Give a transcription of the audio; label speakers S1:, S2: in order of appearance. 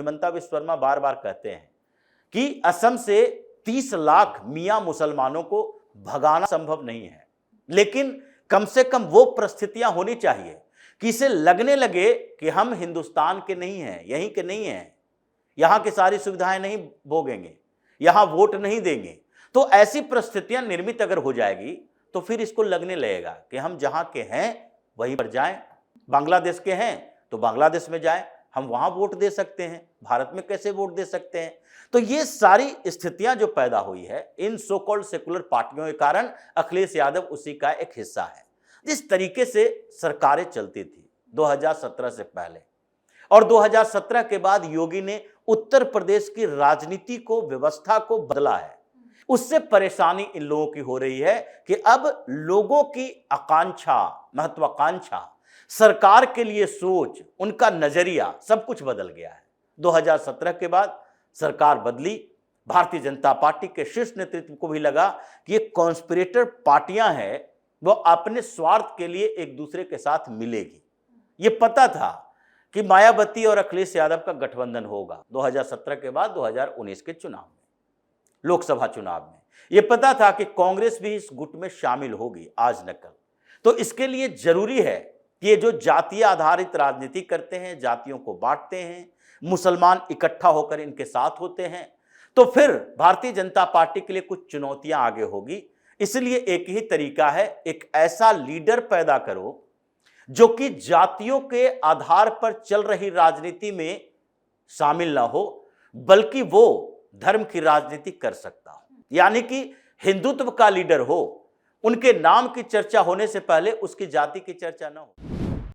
S1: हिमंता विश्व शर्मा बार बार कहते हैं कि असम से 30 लाख मियां मुसलमानों को भगाना संभव नहीं है, लेकिन कम से कम वो परिस्थितियां होनी चाहिए कि इसे लगने लगे कि हम हिंदुस्तान के नहीं हैं, यहीं के नहीं हैं, यहां की सारी सुविधाएं नहीं भोगेंगे, यहां वोट नहीं देंगे। तो ऐसी परिस्थितियां निर्मित अगर हो जाएगी तो फिर इसको लगने लगेगा कि हम जहां के हैं वहीं पर जाएं, बांग्लादेश के हैं तो बांग्लादेश में जाएं, हम वहां वोट दे सकते हैं, भारत में कैसे वोट दे सकते हैं। तो ये सारी स्थितियां जो पैदा हुई है इन सो कॉल्ड सेकुलर पार्टियों के कारण, अखिलेश यादव उसी का एक हिस्सा है। जिस तरीके से सरकारें चलती थी 2017 से पहले और 2017 के बाद योगी ने उत्तर प्रदेश की राजनीति को, व्यवस्था को बदला है, उससे परेशानी इन लोगों की हो रही है कि अब लोगों की आकांक्षा, महत्वाकांक्षा, सरकार के लिए सोच, उनका नजरिया सब कुछ बदल गया है। 2017 के बाद सरकार बदली, भारतीय जनता पार्टी के शीर्ष नेतृत्व को भी लगा कि ये कॉन्स्पिरेटर पार्टियां हैं, वो अपने स्वार्थ के लिए एक दूसरे के साथ मिलेगी। ये पता था कि मायावती और अखिलेश यादव का गठबंधन होगा 2017 के बाद 2019 के चुनाव में, लोकसभा चुनाव में। यह पता था कि कांग्रेस भी इस गुट में शामिल होगी आज न कल। तो इसके लिए जरूरी है कि ये जो जातीय आधारित राजनीति करते हैं, जातियों को बांटते हैं, मुसलमान इकट्ठा होकर इनके साथ होते हैं, तो फिर भारतीय जनता पार्टी के लिए कुछ चुनौतियां आगे होगी। इसलिए एक ही तरीका है, एक ऐसा लीडर पैदा करो जो कि जातियों के आधार पर चल रही राजनीति में शामिल ना हो, बल्कि वो धर्म की राजनीति कर सकता हो, यानी कि हिंदुत्व का लीडर हो, उनके नाम की चर्चा होने से पहले उसकी जाति की चर्चा ना हो।